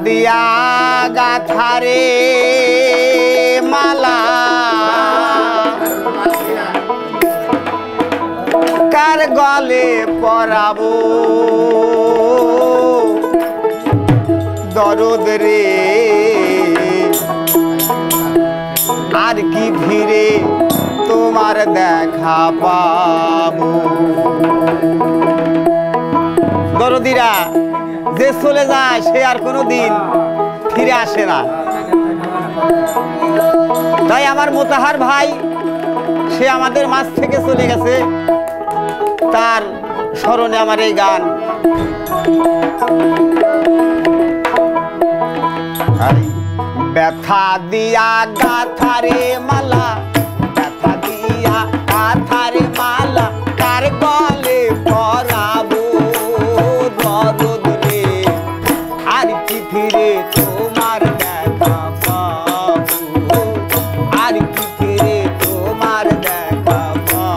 দিয়া গাথারে মালা কার গলে পরাবো দরদ রে আর কি ফিরে তোমার দেখা পাবো। দরদিরা যে চলে যায় সে আর কোনোদিন ফিরে আসে না। তাই আমার মোতাহার ভাই সে আমাদের মাঝ থেকে চলে গেছে, তার স্মরণে আমার এই গান। ব্যথা দিয়া গাথারে মালা, ব্যথা দিয়া গাথারে মালা কার গলে পরাবো দরদ রে আর কি ফিরে তোমার দেখা পাবো, আর কি ফিরে তোমার দেখা পাবো।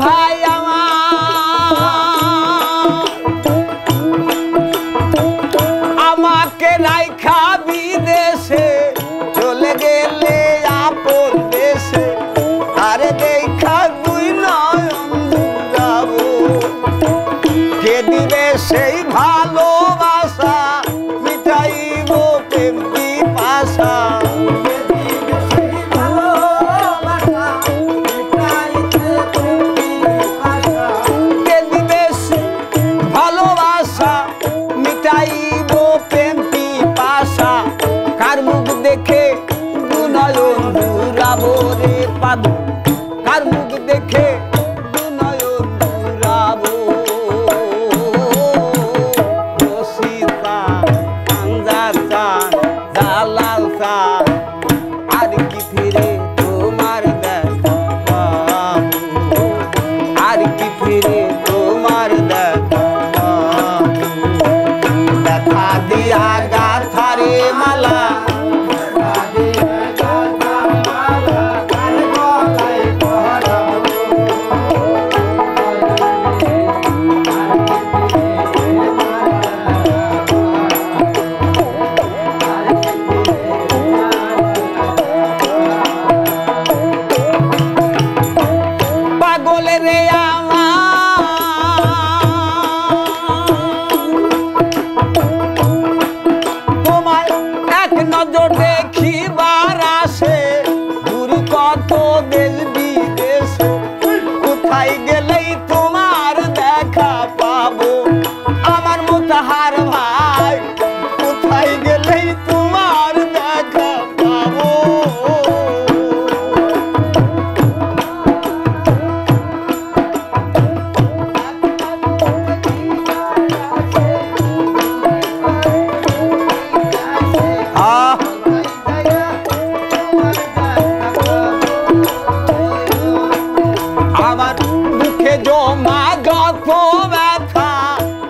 ভাই আমাকে রাইখা বিদেশে চলে গেলে আপন দেশে, আরে দেখা দুই নয়ন যাবো কে দিবে সেই ভালোবাসা মিটাইব প্রেম পিপাসা। কার মুখ দেখে দু নয়ন জুড়াবো রে পাগল, কার মুখ দেখে দু নয়ন জুড়াবো। রসিদা পাঞ্জা চান জালাল চান আর কি ফিরে তোমার দেখা পাবো, আর কি ফিরে তোমার দেখা পাবো। ব্যথা দিয়া গাথারে মালা দেখিবার আসে দূর কত দেশ বিদেশে, কোথায় গেলেই তোমার দেখা পাবো আমার মোতাহার ভাই, কোথায় গেলেই তোমার দেখা পাবো। আমার মুখে জমা যত ব্যথা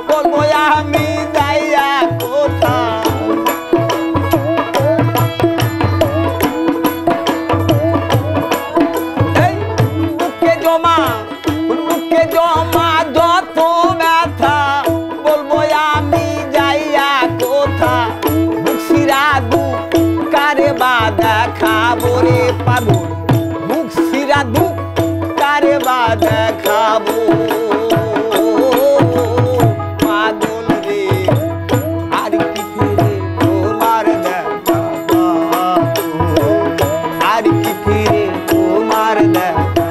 বলবো আমি যাইয়া কোথা, মুখে জমা যত জাদু কারে বা দেখাবো পাগল রে আর কি ফিরে তোমার দেখাবো আর কি ফিরে তোমার দেখাবো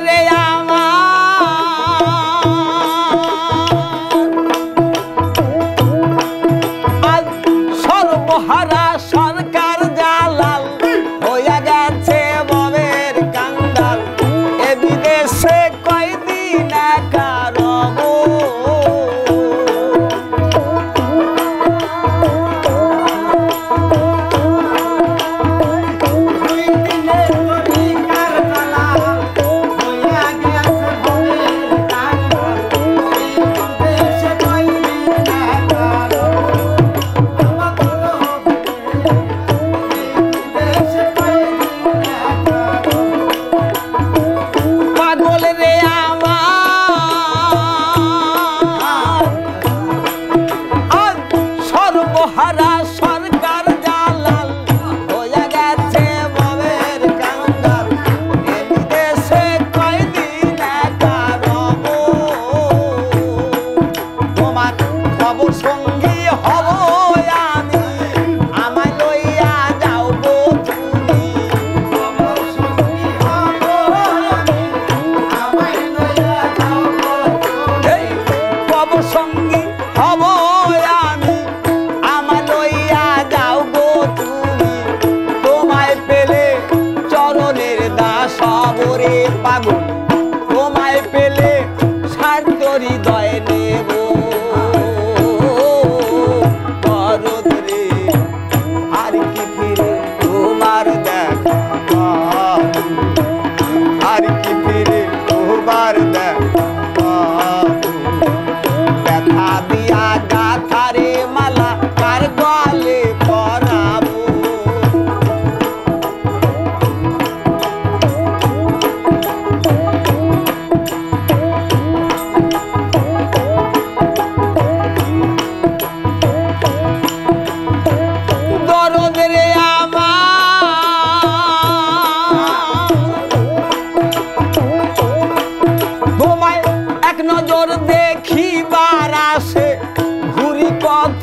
রে আমার সর্বহারা সরকার জালাল হইয়া গেছে ববের কাঙ্গাল এ বিদেশে কয়দিন একা রব হারা সরকার জালাল হইয়া গেছে ববের কাঙ্গাল এ বিদেশে কয়দিন একা রব তোমার খবর সঙ্গী হব আমি আমায় লইয়া যাও গো তুমি খবর সঙ্গী হব আমি আমায় লইয়া যাও গো তুমি খবর সঙ্গী হব সবরে পাগল তোমায় পেলে স্বার্থ হৃদয় নেব দরদ রে আর কি ফিরে তোমার দেখা আর কি ফিরে তোমার দেখা ব্যথা দিয়া গাথারে মালা কার গলে পরাবো দেখিবার আসে ঘুরি কত